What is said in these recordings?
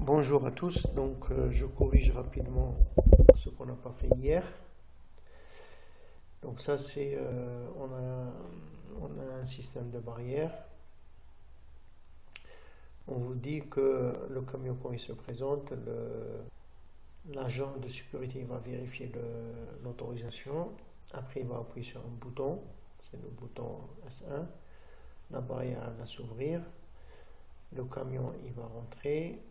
Bonjour à tous, donc je corrige rapidement ce qu'on n'a pas fait hier. Donc ça c'est, on a un système de barrière. On vous dit que le camion quand il se présente, l'agent de sécurité va vérifier l'autorisation. Après il va appuyer sur un bouton, c'est le bouton S1. La barrière elle va s'ouvrir, le camion il va rentrer.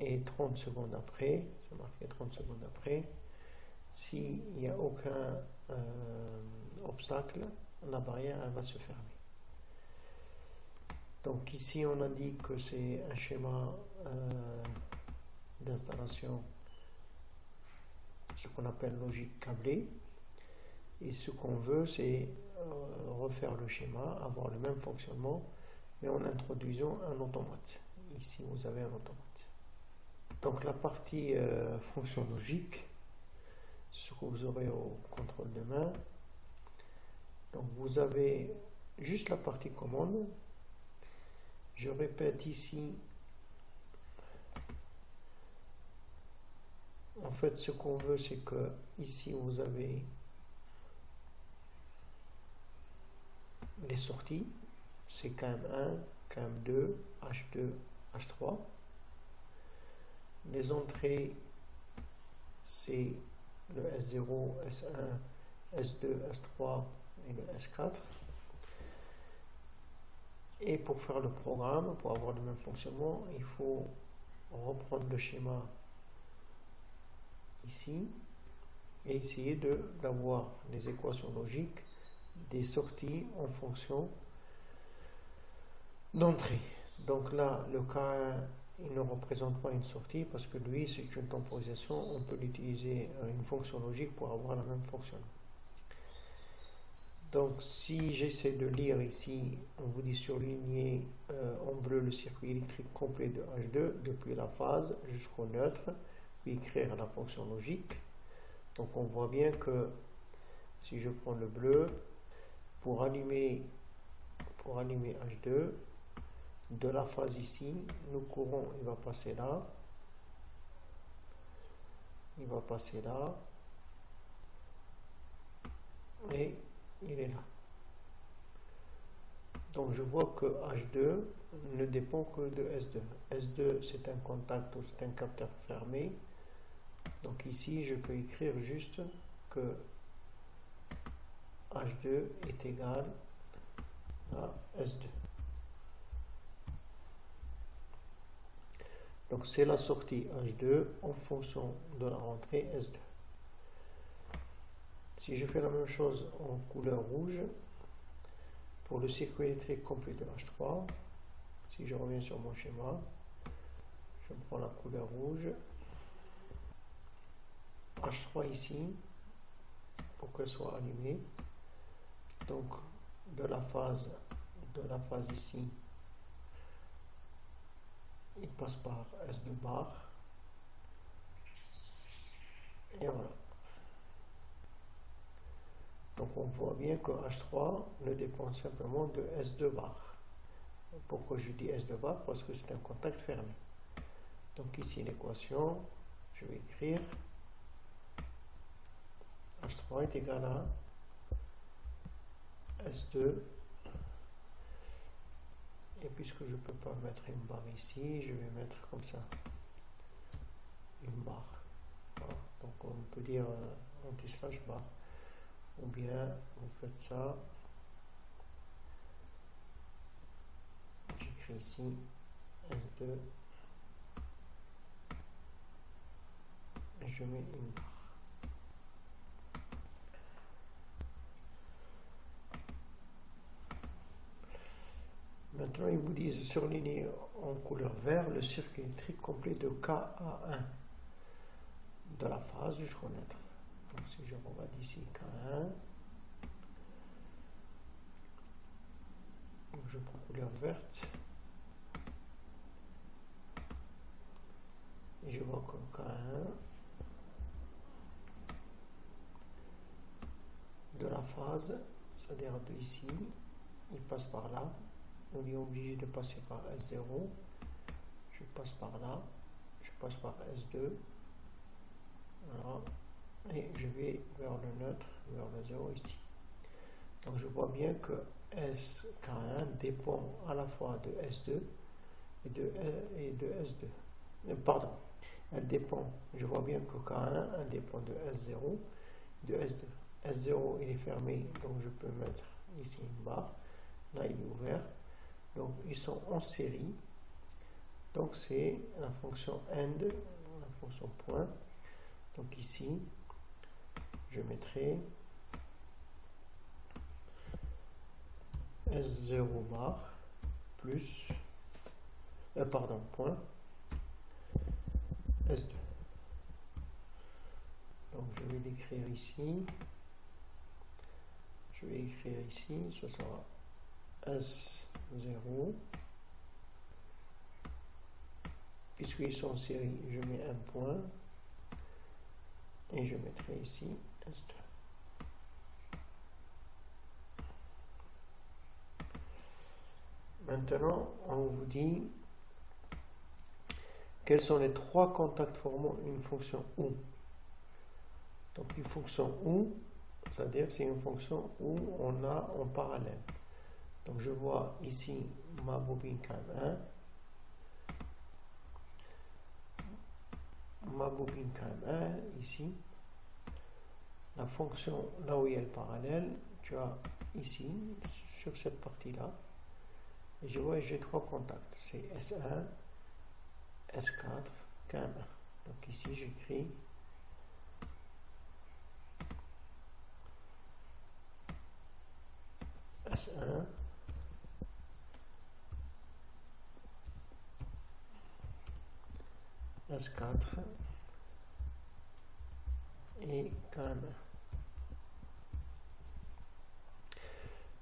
Et 30 secondes après, c'est marqué 30 secondes après, s'il n'y a aucun obstacle, la barrière elle va se fermer. Donc ici on a dit que c'est un schéma d'installation, ce qu'on appelle logique câblée. Et ce qu'on veut c'est refaire le schéma, avoir le même fonctionnement, mais en introduisant un automate. Ici vous avez un automate. Donc la partie fonction logique, ce que vous aurez au contrôle de main. Donc vous avez juste la partie commande. Je répète ici. En fait, ce qu'on veut, c'est que ici vous avez les sorties. C'est KM1, KM2, H2, H3. Les entrées, c'est le S0, S1, S2, S3 et le S4. Et pour faire le programme, pour avoir le même fonctionnement, il faut reprendre le schéma ici et essayer d'avoir les équations logiques des sorties en fonction d'entrée. Donc là, le K1, il ne représente pas une sortie parce que lui c'est une temporisation, on peut l'utiliser une fonction logique pour avoir la même fonctionnement. Donc si j'essaie de lire ici, on vous dit surligner en bleu le circuit électrique complet de H2 depuis la phase jusqu'au neutre, puis écrire la fonction logique. Donc on voit bien que si je prends le bleu, pour allumer H2, de la phase ici, nous courons, il va passer là, il va passer là, et il est là. Donc je vois que H2 ne dépend que de S2. S2 c'est un contact ou c'est un capteur fermé. Donc ici je peux écrire juste que H2 est égal à S2. Donc c'est la sortie H2 en fonction de la rentrée S2. Si je fais la même chose en couleur rouge, pour le circuit électrique complet de H3, si je reviens sur mon schéma, je prends la couleur rouge, H3 ici, pour qu'elle soit allumée, donc de la phase ici, il passe par S2 bar, et voilà. Donc on voit bien que H3 ne dépend simplement de S2 bar. Pourquoi je dis S2 bar? Parce que c'est un contact fermé. Donc ici l'équation, je vais écrire H3 est égal à S2. Et puisque je ne peux pas mettre une barre ici, je vais mettre comme ça une barre. Voilà. Donc on peut dire anti-slash barre. Ou bien vous faites ça. J'écris ici S2 et je mets une barre. Maintenant, ils vous disent surligner en couleur vert le circuit électrique complet de KA1 de la phase jusqu'au neutre. Donc, si je regarde ici KA1, donc je prends couleur verte et je vois que KA1 de la phase, c'est-à-dire de ici, il passe par là. On est obligé de passer par S0, je passe par là je passe par S2, voilà, et je vais vers le neutre, vers le 0 ici. Donc je vois bien que SK1 dépend à la fois de S2 et de S2. Pardon, elle dépend, je vois bien que K1 elle dépend de S0 et de S2. S0 il est fermé, donc je peux mettre ici une barre, là il est ouvert, donc ils sont en série, donc c'est la fonction end, la fonction point, donc ici je mettrai S0 bar plus, pardon, point S2. Donc je vais l'écrire ici. Je vais écrire ici, ça sera S0. Puisqu'ils sont en série, je mets un point. Et je mettrai ici S2. Maintenant, on vous dit quels sont les trois contacts formant une fonction OU. Donc une fonction OU, c'est-à-dire c'est une fonction où on a en parallèle. Donc je vois ici ma bobine CAM1, ma bobine CAM1 ici, la fonction là où il y a le parallèle, tu as ici sur cette partie-là, et je vois j'ai trois contacts, c'est S1, S4, CAM1. Donc ici j'écris S1, S4 et CAM1.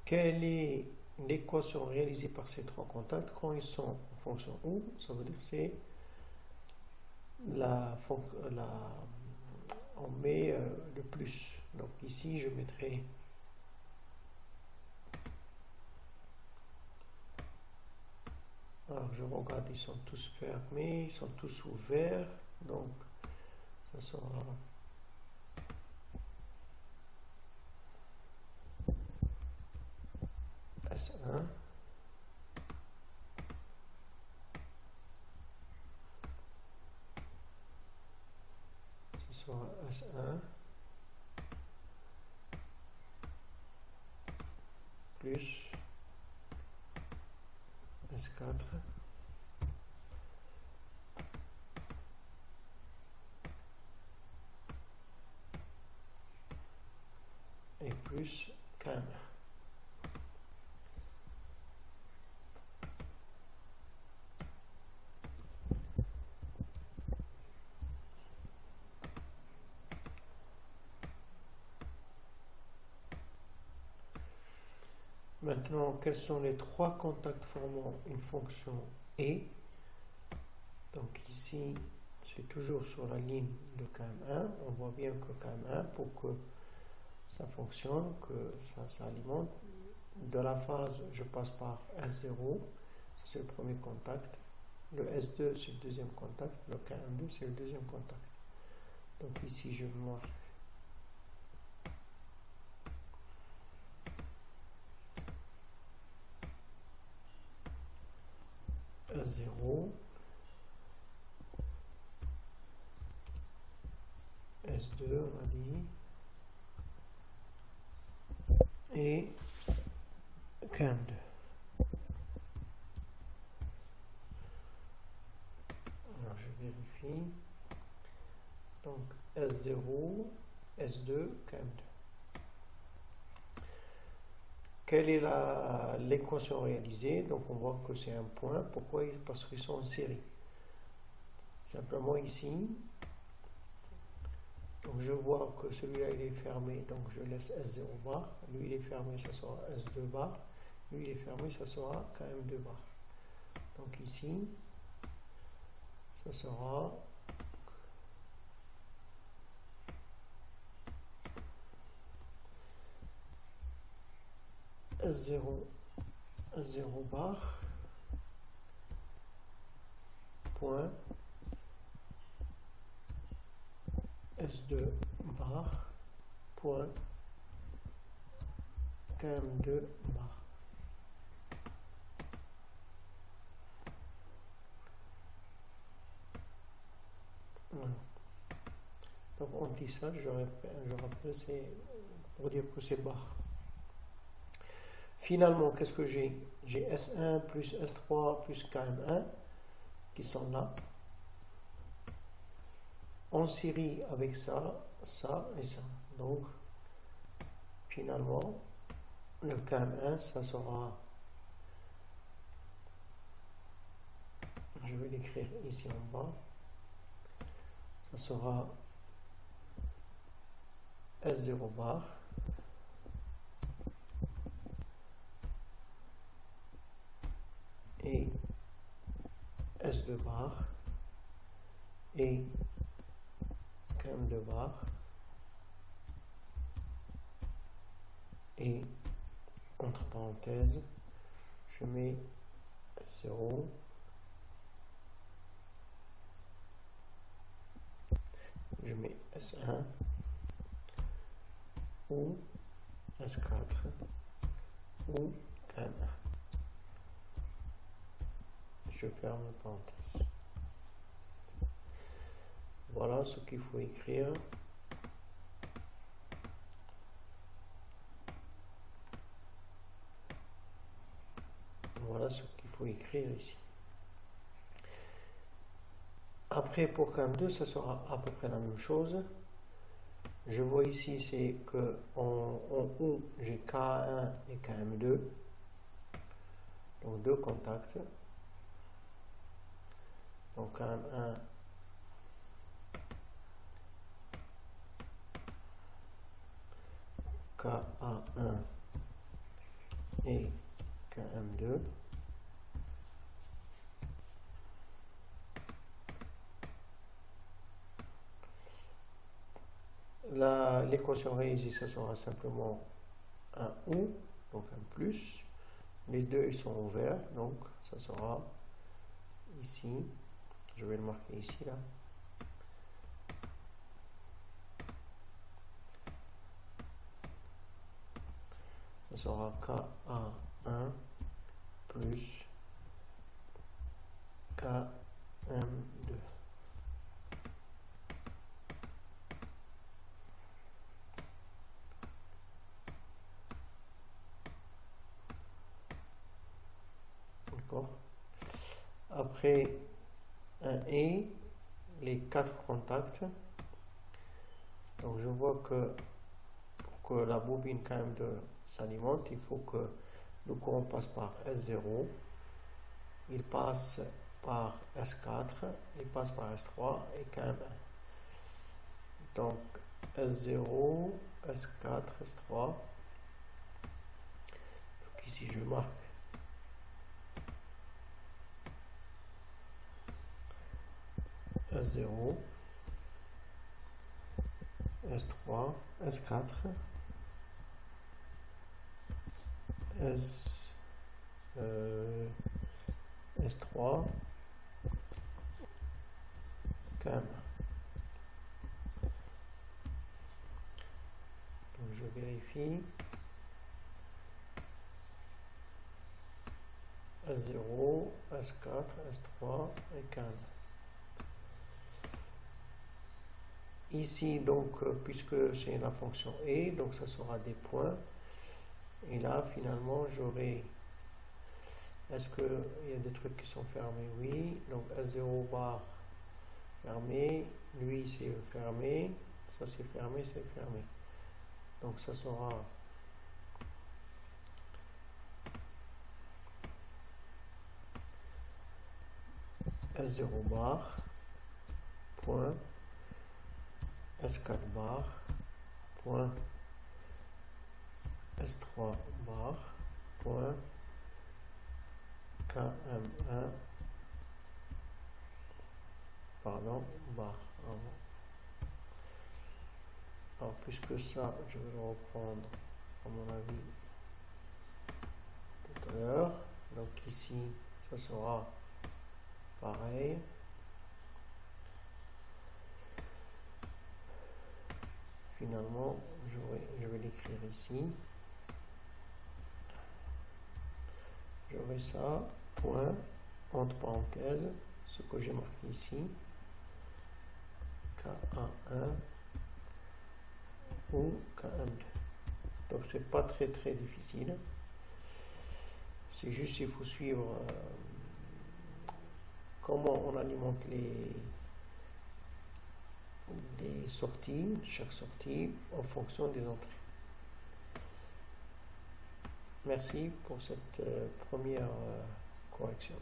Quelle est l'équation réalisée par ces trois contacts quand ils sont en fonction OU? Ça veut dire c'est on met le plus. Donc ici je mettrai alors je regarde, ils sont tous fermés, ils sont tous ouverts, donc ça sera S1, ce sera S1 plus S4 et plus CAM. Maintenant, quels sont les trois contacts formant une fonction E? Donc ici, c'est toujours sur la ligne de CAM1. On voit bien que CAM1, pour que ça fonctionne, que ça s'alimente, de la phase, je passe par S0, c'est le premier contact. Le S2, c'est le deuxième contact. Le KM2, c'est le deuxième contact. Donc ici, je marque S0, S2, on a dit, et KM2. Alors je vérifie. Donc S0, S2, KM2. Quelle est l'équation réalisée? Donc on voit que c'est un point. Pourquoi? Parce qu'ils sont en série. Simplement ici, donc je vois que celui-là il est fermé, donc je laisse S0 bar. Lui il est fermé, ça sera S2 bar. Lui il est fermé, ça sera KM2 bar. Donc ici, ça sera S0, S0 bar, point, S2 bar point KM2 bar. Voilà. Donc on dit ça, je rappelle, c'est pour dire que c'est bar. Finalement, qu'est-ce que j'ai? J'ai S1 plus S3 plus KM1 qui sont là. En série avec ça, ça et ça. Donc, finalement, le KM1, ça sera, je vais l'écrire ici en bas, ça sera S0 bar et S2 bar et KM2 bar et entre parenthèses je mets S0 je mets S1 ou S4 ou KM1. Je ferme la parenthèse. Voilà ce qu'il faut écrire. Voilà ce qu'il faut écrire ici. Après, pour KM2, ça sera à peu près la même chose. Je vois ici, c'est que en OU, j'ai K1 et KM2. Donc, deux contacts. Donc, KM1 KA1 et KM2. L'équation ici, ça sera simplement un OU, donc un plus. Les deux, ils sont ouverts, donc ça sera ici. Je vais le marquer ici, là. Ça sera KA1 plus KM2. D'accord. Après un et les quatre contacts. Donc je vois que pour que la bobine KM2 s'alimente, il faut que le courant passe par S0, il passe par S4, il passe par S3 et KM1. Donc S0, S4, S3. Donc ici je marque S0, S3, S4, S3, KM1. Donc je vérifie. S0, S4, S3 et KM1. Ici, donc, puisque c'est la fonction et, donc ça sera des points. Et là, finalement, j'aurai... Est-ce qu'il y a des trucs qui sont fermés? Oui. Donc, S0 bar fermé. Lui, c'est fermé. Ça, c'est fermé, c'est fermé. Donc, ça sera... S0 bar, point, S4 bar, point, S3 bar, point, KM1, pardon, bar. Alors, puisque ça, je vais le reprendre, à mon avis, tout à l'heure. Donc, ici, ça sera pareil. finalement, je vais l'écrire ici. J'aurai ça, point, entre parenthèses, ce que j'ai marqué ici, K1 ou K1. Donc c'est pas très difficile. C'est juste il faut suivre comment on alimente les sorties, chaque sortie en fonction des entrées. Merci pour cette première correction.